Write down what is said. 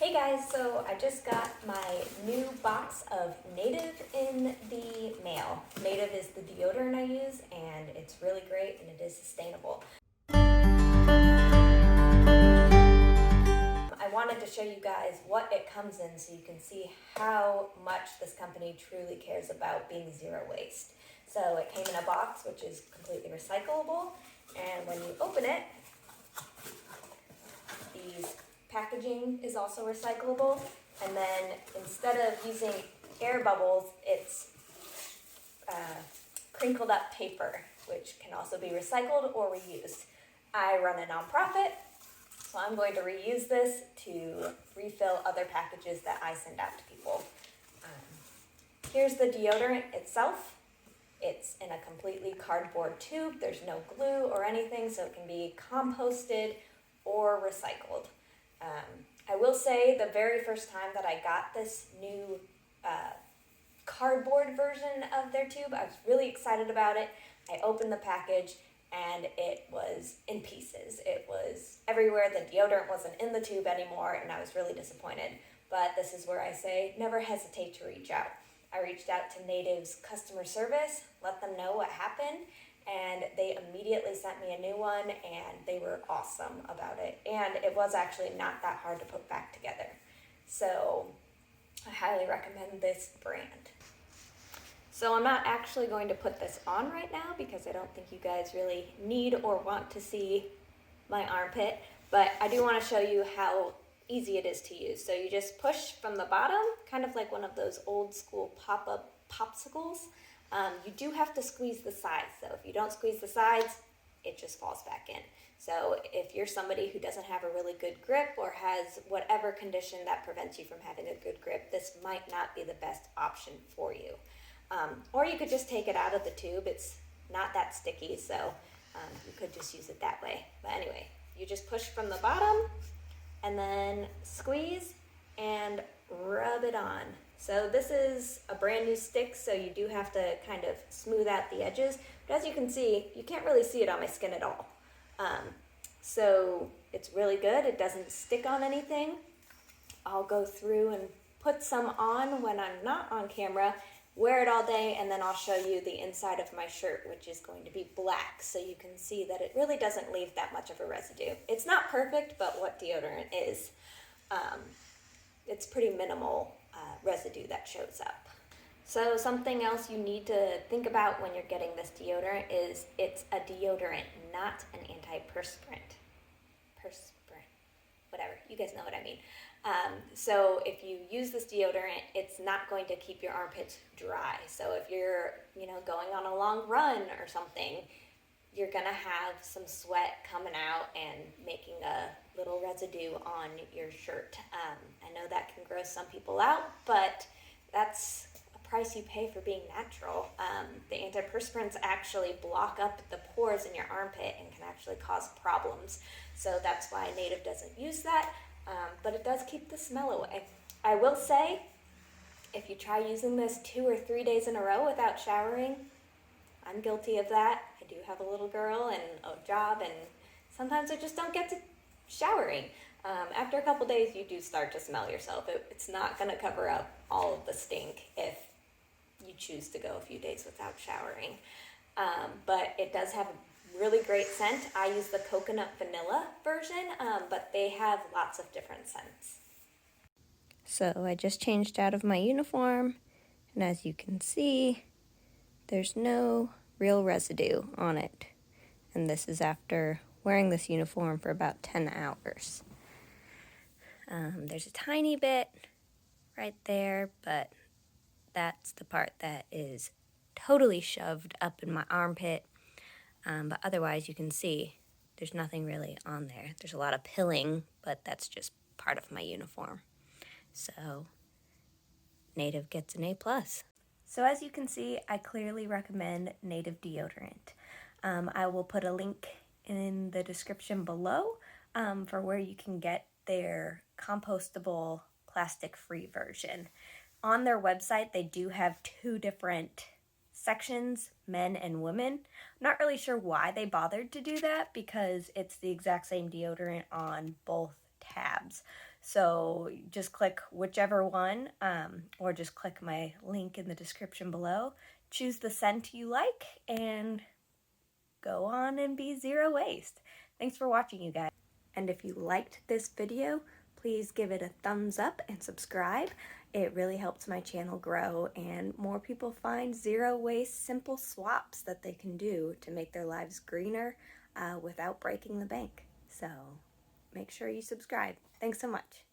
Hey guys, so I just got my new box of Native in the mail. Native is the deodorant I use, and it's really great and it is sustainable. I wanted to show you guys what it comes in so you can see how much this company truly cares about being zero waste. So it came in a box which is completely recyclable, and when you open it, these packaging is also recyclable, and then instead of using air bubbles, it's crinkled up paper, which can also be recycled or reused. I run a nonprofit, so I'm going to reuse this to refill other packages that I send out to people. Here's the deodorant itself. It's in a completely cardboard tube. There's no glue or anything, so it can be composted or recycled. I will say the very first time that I got this new cardboard version of their tube, I was really excited about it. I opened the package and it was in pieces. It was everywhere. The deodorant wasn't in the tube anymore, and I was really disappointed. But this is where I say never hesitate to reach out. I reached out to Native's customer service, let them know what happened, and they immediately sent me a new one, and they were awesome about it. And it was actually not that hard to put back together. So I highly recommend this brand. So I'm not actually going to put this on right now because I don't think you guys really need or want to see my armpit, but I do want to show you how easy it is to use. So you just push from the bottom, kind of like one of those old school pop-up popsicles. You do have to squeeze the sides, though. If you don't squeeze the sides, it just falls back in. So if you're somebody who doesn't have a really good grip or has whatever condition that prevents you from having a good grip, this might not be the best option for you. Or you could just take it out of the tube. It's not that sticky, so you could just use it that way. But anyway, you just push from the bottom and then squeeze and rub it on. So this is a brand new stick, so you do have to kind of smooth out the edges. But as you can see, you can't really see it on my skin at all. So it's really good. It doesn't stick on anything. I'll go through and put some on when I'm not on camera, wear it all day, and then I'll show you the inside of my shirt, which is going to be black, so you can see that it really doesn't leave that much of a residue. It's not perfect, but what deodorant is, it's pretty minimal residue that shows up. So something else you need to think about when you're getting this deodorant is it's a deodorant, not an antiperspirant. Whatever, you guys know what I mean. So if you use this deodorant, it's not going to keep your armpits dry. So if you're, going on a long run or something, you're gonna have some sweat coming out and making a little residue on your shirt. I know that can gross some people out, but that's a price you pay for being natural. The antiperspirants actually block up the pores in your armpit and can actually cause problems. So that's why Native doesn't use that, but it does keep the smell away. I will say, if you try using this 2 or 3 days in a row without showering, I'm guilty of that. I do have a little girl and a job, and sometimes I just don't get to showering. After a couple days, you do start to smell yourself. It's not going to cover up all of the stink if you choose to go a few days without showering. But it does have a really great scent. I use the coconut vanilla version, but they have lots of different scents. So I just changed out of my uniform, and as you can see, there's no real residue on it. And this is after wearing this uniform for about 10 hours. There's a tiny bit right there, but that's the part that is totally shoved up in my armpit. But otherwise, you can see there's nothing really on there. There's a lot of pilling, but that's just part of my uniform. So Native gets an A+. So as you can see, I clearly recommend Native deodorant. I will put a link in the description below for where you can get their compostable plastic-free version. On their website, they do have 2 different sections, men and women. I'm not really sure why they bothered to do that because it's the exact same deodorant on both tabs. So just click whichever one, or just click my link in the description below. Choose the scent you like and go on and be zero waste. Thanks for watching, you guys. And if you liked this video, please give it a thumbs up and subscribe. It really helps my channel grow and more people find zero waste simple swaps that they can do to make their lives greener without breaking the bank. So make sure you subscribe. Thanks so much.